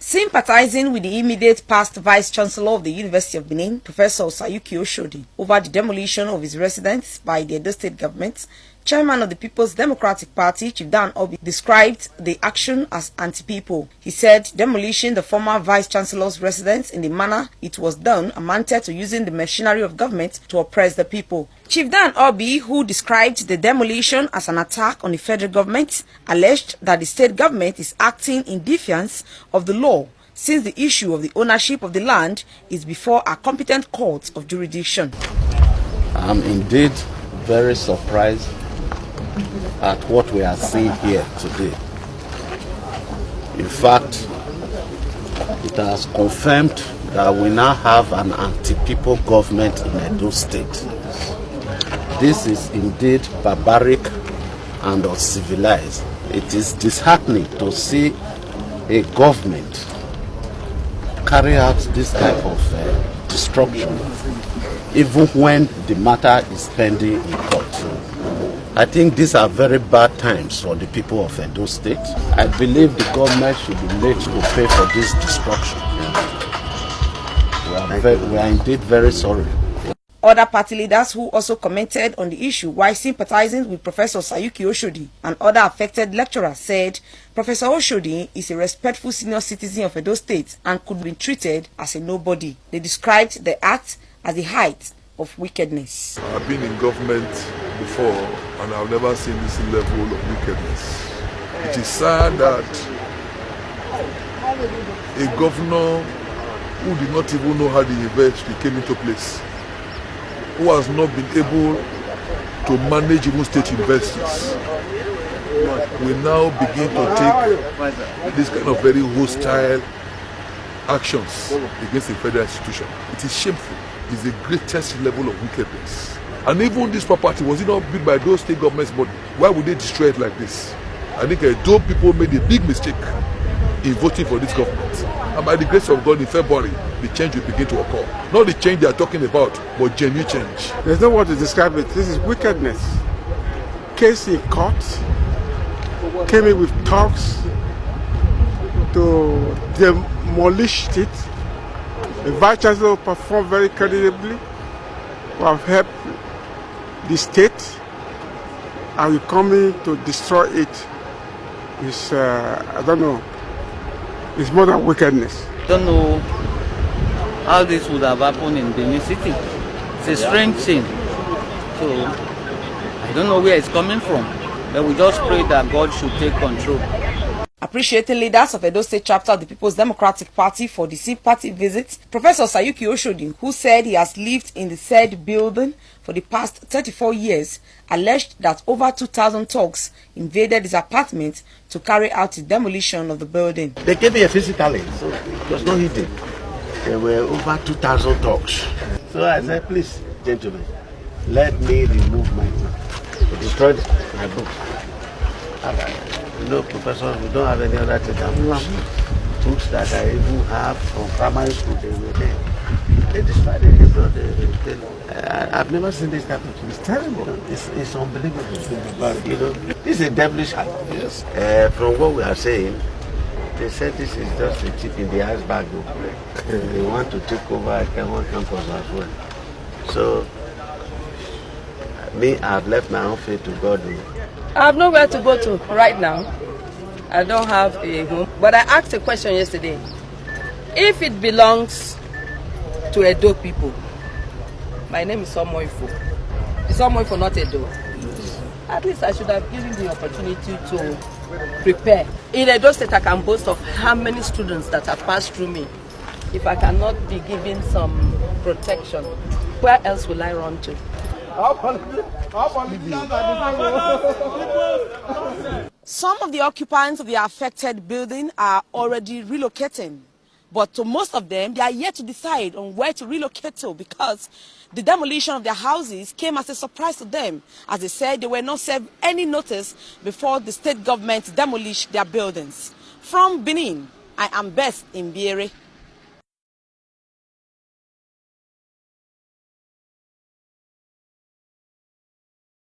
Sympathizing with the immediate past Vice-Chancellor of the University of Benin, Professor Oshodi, over the demolition of his residence by the Edo State government, Chairman of the People's Democratic Party, Chief Dan Obi, described the action as anti-people. He said demolishing the former Vice-Chancellor's residence in the manner it was done amounted to using the machinery of government to oppress the people. Chief Dan Obi, who described the demolition as an attack on the federal government, alleged that the state government is acting in defiance of the law, since the issue of the ownership of the land is before a competent court of jurisdiction. I'm indeed very surprised at what we are seeing here today. In fact, it has confirmed that we now have an anti-people government in Edo State. This is indeed barbaric and uncivilized. It is disheartening to see a government carry out this type of destruction, even when the matter is pending in court. I think these are very bad times for the people of Edo State. I believe the government should be made to pay for this destruction. We are indeed very sorry. Other party leaders who also commented on the issue while sympathizing with Professor Oshodi and other affected lecturers said Professor Oshodi is a respectful senior citizen of Edo State and could be treated as a nobody. They described the act as the height of wickedness. I've been in government before and I've never seen this level of wickedness. It is sad that a governor who did not even know how the university came into place, who has not been able to manage even state universities, will now begin to take this kind of very hostile actions against a federal institution. It is shameful. It is the greatest level of wickedness. And even this property, was it not built by those state governments body? Why would they destroy it like this? I think those people made a big mistake in voting for this government. And by the grace of God, in February, the change will begin to occur. Not the change they are talking about, but genuine change. There's no word to describe it. This is wickedness. Case in court, came in with talks to demolish it. The Vice Chancellor performed very creditably. We have helped the state, and we're coming to destroy it. It's, I don't know, it's more than wickedness. I don't know how this would have happened in Benin City. It's a strange thing. So, I don't know where it's coming from. But we just pray that God should take control. Appreciating leaders of Edo State chapter of the People's Democratic Party for the sympathy visit, Professor Oshodi, who said he has lived in the said building for the past 34 years, alleged that over 2,000 thugs invaded his apartment to carry out the demolition of the building. They came here physically, so it was not hidden. There were over 2,000 thugs. So I said, please, gentlemen, let me remove my book. They destroyed my book. You know, Professor, we don't have any other thing than books that I even have from primary school. They were there. They destroyed it. I've never seen this type of thing. It's terrible. It's unbelievable. You know, this is a devilish act. Yes. From what we are saying, they said this is just a tip in the iceberg. They want to take over one campus as well. So, me, I've left my own fate to God. I have nowhere to go to right now. I don't have a home. But I asked a question yesterday. If it belongs to Edo people, my name is Omoifo. It's Omoifo, not Edo. At least I should have given the opportunity to prepare. In Edo State, I can boast of how many students that have passed through me. If I cannot be given some protection, where else will I run to? Some of the occupants of the affected building are already relocating, but to most of them, they are yet to decide on where to relocate to because the demolition of their houses came as a surprise to them, as they said they were not served any notice before the state government demolished their buildings. From Benin, I am Best in Biere.